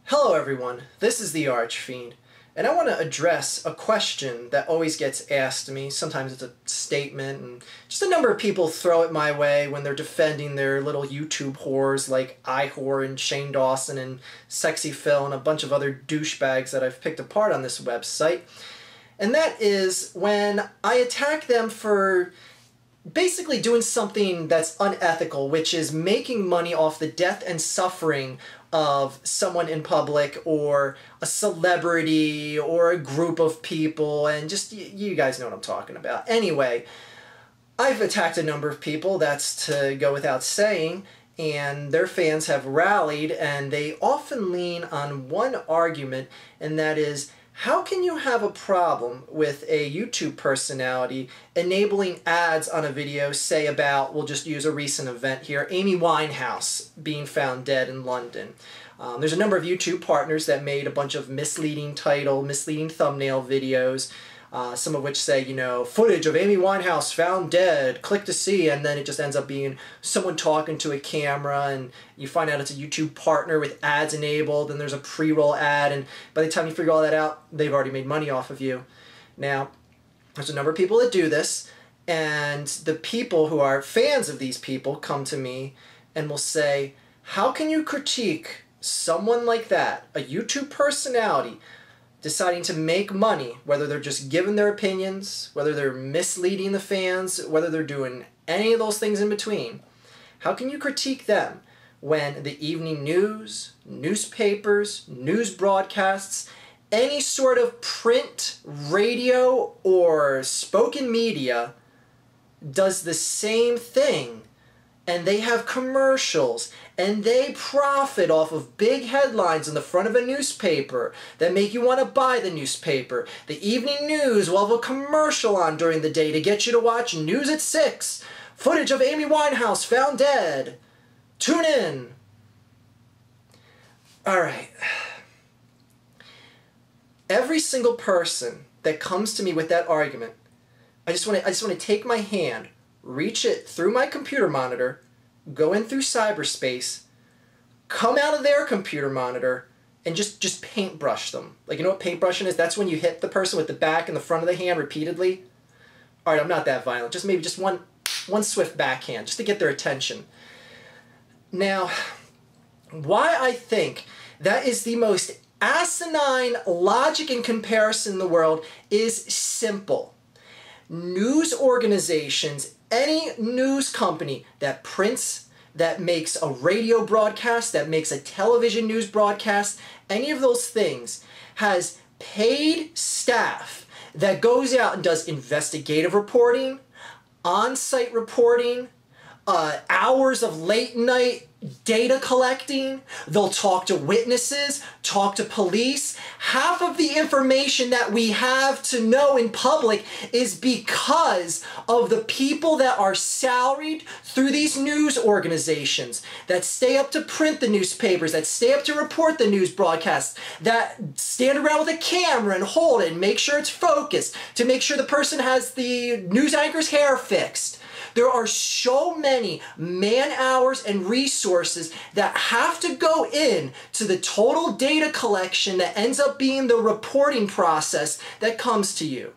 Hello everyone, this is the Archfiend, and I want to address a question that always gets asked to me. Sometimes it's a statement, and just a number of people throw it my way when they're defending their little YouTube whores like iWhore and Shane Dawson and Sexy Phil and a bunch of other douchebags that I've picked apart on this website. And that is when I attack them for basically doing something that's unethical, which is making money off the death and suffering of someone in public or a celebrity or a group of people, and just, you guys know what I'm talking about. Anyway, I've attacked a number of people, that's to go without saying, and their fans have rallied, and they often lean on one argument, and that is, how can you have a problem with a YouTube personality enabling ads on a video, say about, we'll just use a recent event here, Amy Winehouse being found dead in London. There's a number of YouTube partners that made a bunch of misleading title, misleading thumbnail videos, some of which say, you know, footage of Amy Winehouse found dead, click to see, and then it just ends up being someone talking to a camera, and you find out it's a YouTube partner with ads enabled, and there's a pre-roll ad, and by the time you figure all that out, they've already made money off of you. Now, there's a number of people that do this, and the people who are fans of these people come to me and will say, how can you critique someone like that, a YouTube personality, deciding to make money, whether they're just giving their opinions, whether they're misleading the fans, whether they're doing any of those things in between? How can you critique them when the evening news, newspapers, news broadcasts, any sort of print, radio, or spoken media does the same thing, and they have commercials, and they profit off of big headlines on the front of a newspaper that make you want to buy the newspaper? The evening news will have a commercial on during the day to get you to watch News at 6. Footage of Amy Winehouse found dead. Tune in. Alright. Every single person that comes to me with that argument, I just want to take my hand, reach it through my computer monitor, go in through cyberspace, come out of their computer monitor, and just paintbrush them. Like, you know what paintbrushing is? That's when you hit the person with the back and the front of the hand repeatedly. Alright, I'm not that violent. Just maybe just one swift backhand, just to get their attention. Now, why I think that is the most asinine logic and comparison in the world is simple. News organizations, any news company that prints, that makes a radio broadcast, that makes a television news broadcast, any of those things, has paid staff that goes out and does investigative reporting, on-site reporting, hours of late night data collecting. They'll talk to witnesses, talk to police. Half of the information that we have to know in public is because of the people that are salaried through these news organizations, that stay up to print the newspapers, that stay up to report the news broadcasts, that stand around with a camera and hold it and make sure it's focused, to make sure the person has the news anchor's hair fixed. There are so many man-hours and resources that have to go in to the total data collection that ends up being the reporting process that comes to you.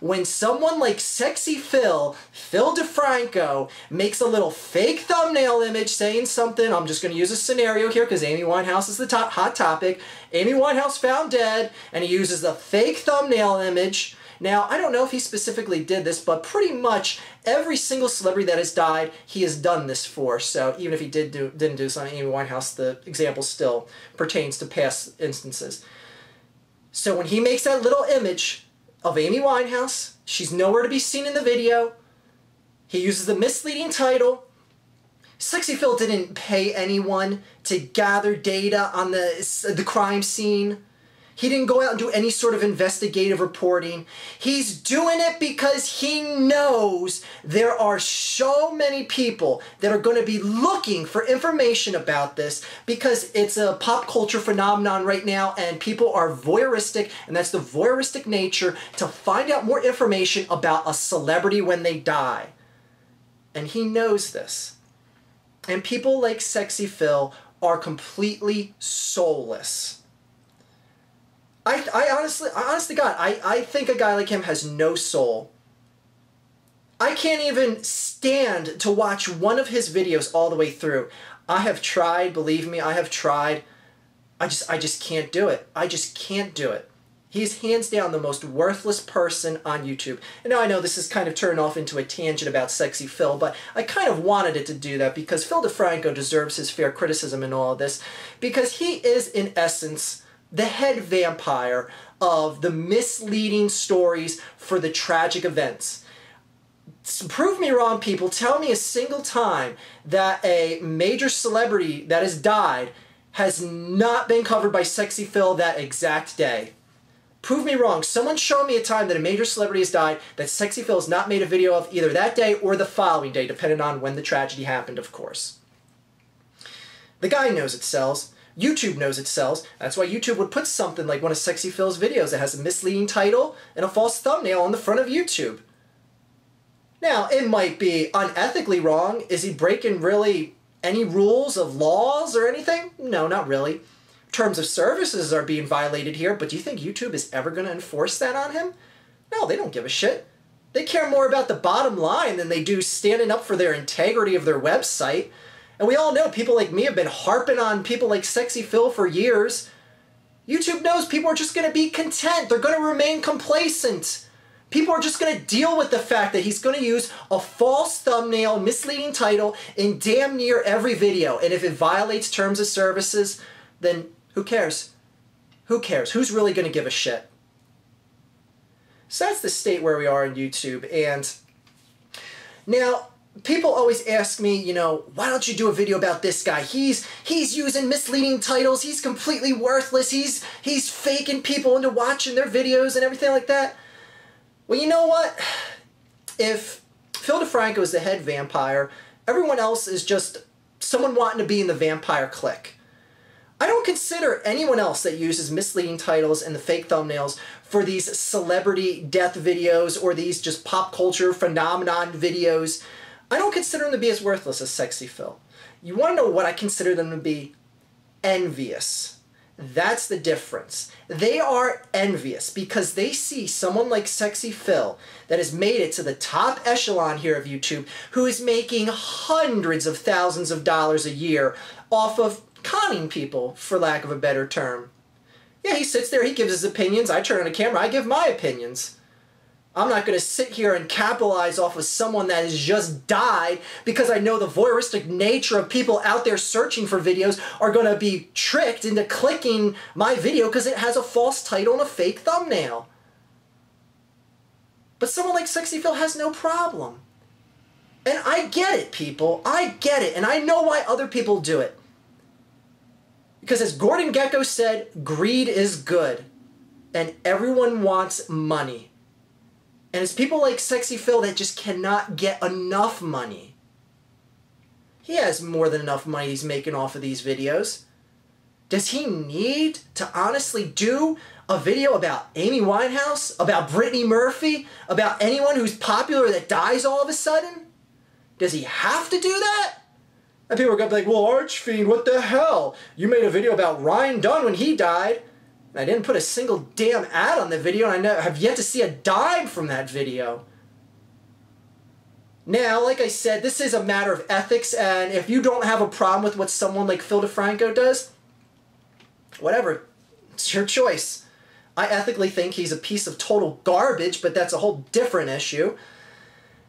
When someone like Sexy Phil DeFranco, makes a little fake thumbnail image saying something, I'm just going to use a scenario here because Amy Winehouse is the hot topic, Amy Winehouse found dead, and he uses the fake thumbnail image. Now, I don't know if he specifically did this, but pretty much every single celebrity that has died, he has done this for. So even if he didn't do this on Amy Winehouse, the example still pertains to past instances. So when he makes that little image of Amy Winehouse, she's nowhere to be seen in the video, he uses the misleading title. Sexy Phil didn't pay anyone to gather data on the crime scene. He didn't go out and do any sort of investigative reporting. He's doing it because he knows there are so many people that are going to be looking for information about this, because it's a pop culture phenomenon right now and people are voyeuristic, and that's the voyeuristic nature to find out more information about a celebrity when they die. And he knows this. And people like Sexy Phil are completely soulless. Honestly, God, I think a guy like him has no soul. I can't even stand to watch one of his videos all the way through. I have tried, believe me, I have tried. I just can't do it. I just can't do it. He's hands down the most worthless person on YouTube. And now I know this is kind of turned off into a tangent about Sexy Phil, but I kind of wanted it to do that because Phil DeFranco deserves his fair criticism in all of this, because he is, in essence, the head vampire of the misleading stories for the tragic events. Prove me wrong, people. Tell me a single time that a major celebrity that has died has not been covered by Sexy Phil that exact day. Prove me wrong. Someone show me a time that a major celebrity has died that Sexy Phil has not made a video of either that day or the following day, depending on when the tragedy happened, of course. The guy knows it sells. YouTube knows it sells. That's why YouTube would put something like one of Sexy Phil's videos that has a misleading title and a false thumbnail on the front of YouTube. Now, it might be unethically wrong. Is he breaking really any rules of laws or anything? No, not really. Terms of services are being violated here, but do you think YouTube is ever going to enforce that on him? No, they don't give a shit. They care more about the bottom line than they do standing up for their integrity of their website. And we all know people like me have been harping on people like Sexy Phil for years. YouTube knows people are just going to be content. They're going to remain complacent. People are just going to deal with the fact that he's going to use a false thumbnail, misleading title in damn near every video. And if it violates terms of services, then who cares? Who cares? Who's really going to give a shit? So that's the state where we are in YouTube. And now, people always ask me, you know, why don't you do a video about this guy? He's using misleading titles. He's completely worthless. He's faking people into watching their videos and everything like that. Well, you know what? If Phil DeFranco is the head vampire, everyone else is just someone wanting to be in the vampire clique. I don't consider anyone else that uses misleading titles and the fake thumbnails for these celebrity death videos or these just pop culture phenomenon videos. I don't consider them to be as worthless as Sexy Phil. You want to know what I consider them to be? Envious. That's the difference. They are envious because they see someone like Sexy Phil that has made it to the top echelon here of YouTube, who is making hundreds of thousands of dollars a year off of conning people, for lack of a better term. Yeah, he sits there, he gives his opinions, I turn on the camera, I give my opinions. I'm not going to sit here and capitalize off of someone that has just died because I know the voyeuristic nature of people out there searching for videos are going to be tricked into clicking my video because it has a false title and a fake thumbnail. But someone like Sexy Phil has no problem. And I get it, people. I get it. And I know why other people do it. Because as Gordon Gekko said, greed is good. And everyone wants money. And it's people like Sexy Phil that just cannot get enough money. He has more than enough money he's making off of these videos. Does he need to honestly do a video about Amy Winehouse, about Brittany Murphy, about anyone who's popular that dies all of a sudden? Does he have to do that? And people are going to be like, well, Archfiend, what the hell? You made a video about Ryan Dunn when he died. And I didn't put a single damn ad on the video, and I have yet to see a dime from that video. Now, like I said, this is a matter of ethics, and if you don't have a problem with what someone like Phil DeFranco does, whatever, it's your choice. I ethically think he's a piece of total garbage, but that's a whole different issue.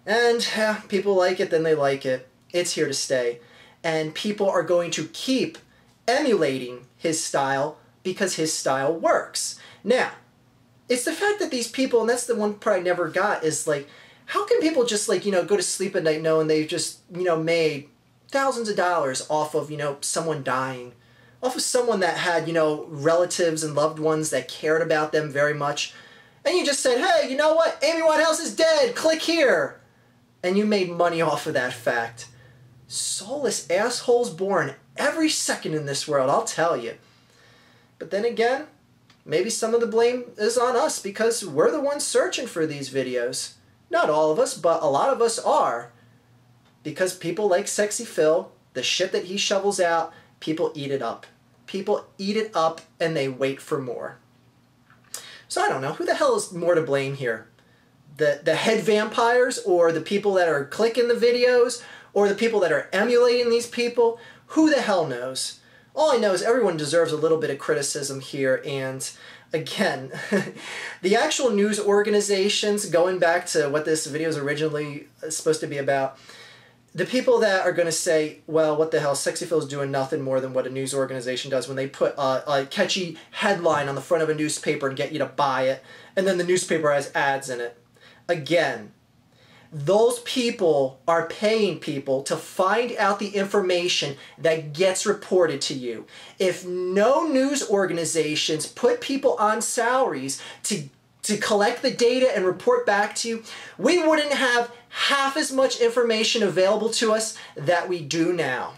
And people like it, then they like it. It's here to stay. And people are going to keep emulating his style because his style works. Now, it's the fact that these people, and that's the one part I never got, is like, how can people just like, go to sleep at night knowing they've just, made thousands of dollars off of, someone dying, off of someone that had, relatives and loved ones that cared about them very much, and you just said, hey, you know what, Amy Winehouse is dead, click here, and you made money off of that fact. Soulless assholes born every second in this world, I'll tell you. But then again, maybe some of the blame is on us because we're the ones searching for these videos. Not all of us, but a lot of us are. Because people like Sexy Phil, the shit that he shovels out, people eat it up. People eat it up and they wait for more. So I don't know, who the hell is more to blame here? The head vampires, or the people that are clicking the videos, or the people that are emulating these people? Who the hell knows? All I know is everyone deserves a little bit of criticism here, and again, the actual news organizations, going back to what this video is originally supposed to be about, the people that are going to say, well, what the hell, Sexy Phil's doing nothing more than what a news organization does when they put a catchy headline on the front of a newspaper and get you to buy it, and then the newspaper has ads in it. Again, those people are paying people to find out the information that gets reported to you. If no news organizations put people on salaries to collect the data and report back to you, we wouldn't have half as much information available to us that we do now.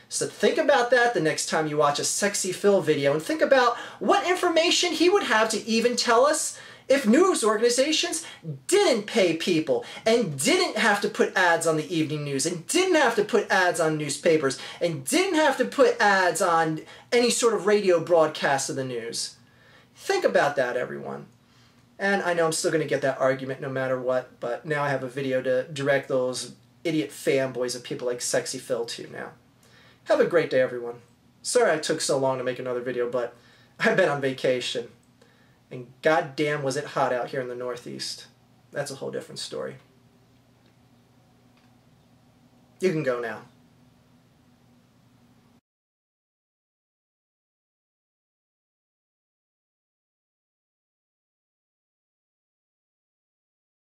So think about that the next time you watch a Sexy Phil video, and think about what information he would have to even tell us if news organizations didn't pay people and didn't have to put ads on the evening news and didn't have to put ads on newspapers and didn't have to put ads on any sort of radio broadcast of the news. Think about that, everyone. And I know I'm still going to get that argument no matter what, but now I have a video to direct those idiot fanboys of people like Sexy Phil to now. Have a great day, everyone. Sorry I took so long to make another video, but I've been on vacation. And goddamn was it hot out here in the Northeast. That's a whole different story. You can go now.